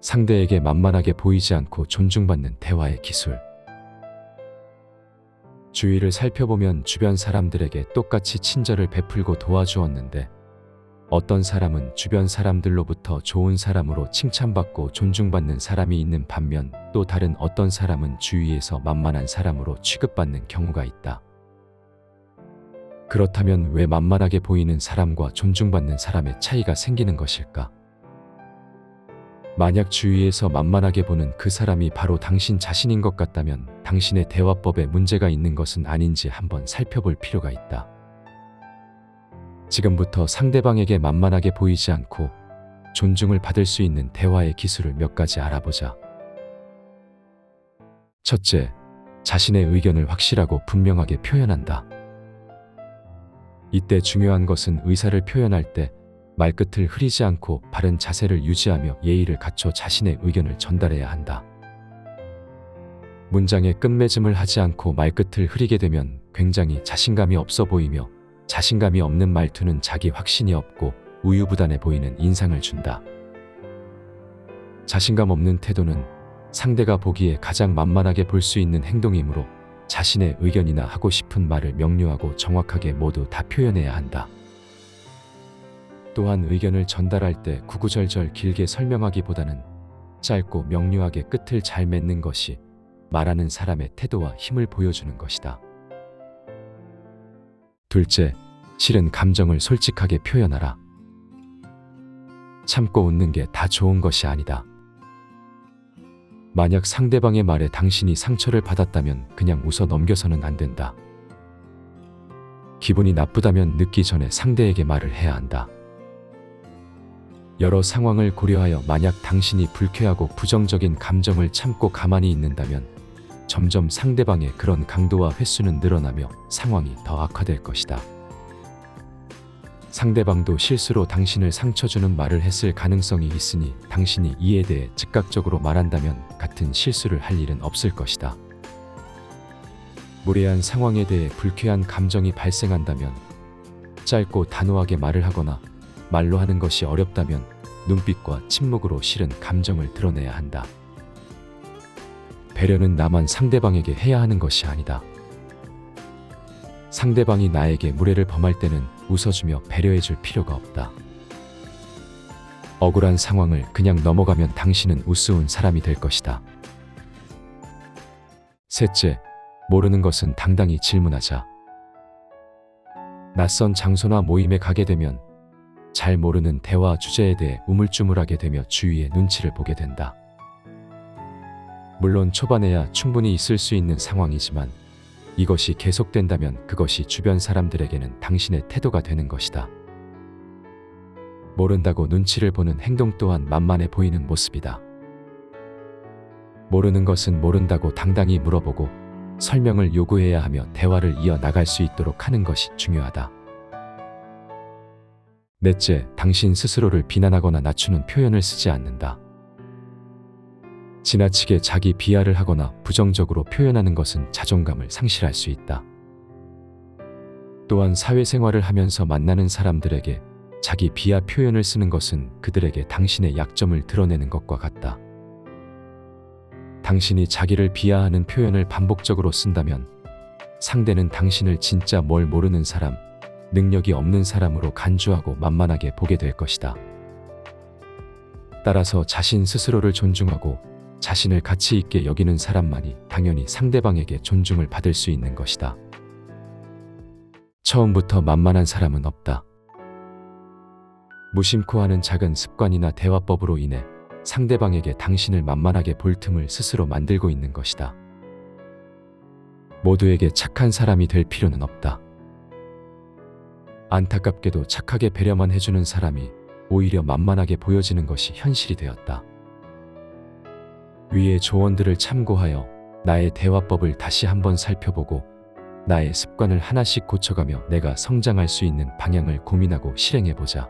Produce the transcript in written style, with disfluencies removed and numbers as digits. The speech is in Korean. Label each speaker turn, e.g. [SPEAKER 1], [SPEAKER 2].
[SPEAKER 1] 상대에게 만만하게 보이지 않고 존중받는 대화의 기술. 주위를 살펴보면 주변 사람들에게 똑같이 친절을 베풀고 도와주었는데 어떤 사람은 주변 사람들로부터 좋은 사람으로 칭찬받고 존중받는 사람이 있는 반면 또 다른 어떤 사람은 주위에서 만만한 사람으로 취급받는 경우가 있다. 그렇다면 왜 만만하게 보이는 사람과 존중받는 사람의 차이가 생기는 것일까? 만약 주위에서 만만하게 보는 그 사람이 바로 당신 자신인 것 같다면 당신의 대화법에 문제가 있는 것은 아닌지 한번 살펴볼 필요가 있다. 지금부터 상대방에게 만만하게 보이지 않고 존중을 받을 수 있는 대화의 기술을 몇 가지 알아보자. 첫째, 자신의 의견을 확실하고 분명하게 표현한다. 이때 중요한 것은 의사를 표현할 때 말끝을 흐리지 않고 바른 자세를 유지하며 예의를 갖춰 자신의 의견을 전달해야 한다. 문장의 끝맺음을 하지 않고 말끝을 흐리게 되면 굉장히 자신감이 없어 보이며 자신감이 없는 말투는 자기 확신이 없고 우유부단해 보이는 인상을 준다. 자신감 없는 태도는 상대가 보기에 가장 만만하게 볼 수 있는 행동이므로 자신의 의견이나 하고 싶은 말을 명료하고 정확하게 모두 다 표현해야 한다. 또한 의견을 전달할 때 구구절절 길게 설명하기보다는 짧고 명료하게 끝을 잘 맺는 것이 말하는 사람의 태도와 힘을 보여주는 것이다. 둘째, 싫은 감정을 솔직하게 표현하라. 참고 웃는 게 다 좋은 것이 아니다. 만약 상대방의 말에 당신이 상처를 받았다면 그냥 웃어 넘겨서는 안 된다. 기분이 나쁘다면 늦기 전에 상대에게 말을 해야 한다. 여러 상황을 고려하여 만약 당신이 불쾌하고 부정적인 감정을 참고 가만히 있는다면 점점 상대방의 그런 강도와 횟수는 늘어나며 상황이 더 악화될 것이다. 상대방도 실수로 당신을 상처 주는 말을 했을 가능성이 있으니 당신이 이에 대해 즉각적으로 말한다면 같은 실수를 할 일은 없을 것이다. 무례한 상황에 대해 불쾌한 감정이 발생한다면 짧고 단호하게 말을 하거나 말로 하는 것이 어렵다면 눈빛과 침묵으로 싫은 감정을 드러내야 한다. 배려는 나만 상대방에게 해야 하는 것이 아니다. 상대방이 나에게 무례를 범할 때는 웃어주며 배려해줄 필요가 없다. 억울한 상황을 그냥 넘어가면 당신은 우스운 사람이 될 것이다. 셋째, 모르는 것은 당당히 질문하자. 낯선 장소나 모임에 가게 되면 잘 모르는 대화 주제에 대해 우물쭈물하게 되며 주위의 눈치를 보게 된다. 물론 초반에야 충분히 있을 수 있는 상황이지만 이것이 계속된다면 그것이 주변 사람들에게는 당신의 태도가 되는 것이다. 모른다고 눈치를 보는 행동 또한 만만해 보이는 모습이다. 모르는 것은 모른다고 당당히 물어보고 설명을 요구해야 하며 대화를 이어나갈 수 있도록 하는 것이 중요하다. 넷째, 당신 스스로를 비난하거나 낮추는 표현을 쓰지 않는다. 지나치게 자기 비하를 하거나 부정적으로 표현하는 것은 자존감을 상실할 수 있다. 또한 사회생활을 하면서 만나는 사람들에게 자기 비하 표현을 쓰는 것은 그들에게 당신의 약점을 드러내는 것과 같다. 당신이 자기를 비하하는 표현을 반복적으로 쓴다면 상대는 당신을 진짜 뭘 모르는 사람, 능력이 없는 사람으로 간주하고 만만하게 보게 될 것이다. 따라서 자신 스스로를 존중하고 자신을 가치 있게 여기는 사람만이 당연히 상대방에게 존중을 받을 수 있는 것이다. 처음부터 만만한 사람은 없다. 무심코 하는 작은 습관이나 대화법으로 인해 상대방에게 당신을 만만하게 볼 틈을 스스로 만들고 있는 것이다. 모두에게 착한 사람이 될 필요는 없다. 안타깝게도 착하게 배려만 해주는 사람이 오히려 만만하게 보여지는 것이 현실이 되었다. 위의 조언들을 참고하여 나의 대화법을 다시 한번 살펴보고 나의 습관을 하나씩 고쳐가며 내가 성장할 수 있는 방향을 고민하고 실행해보자.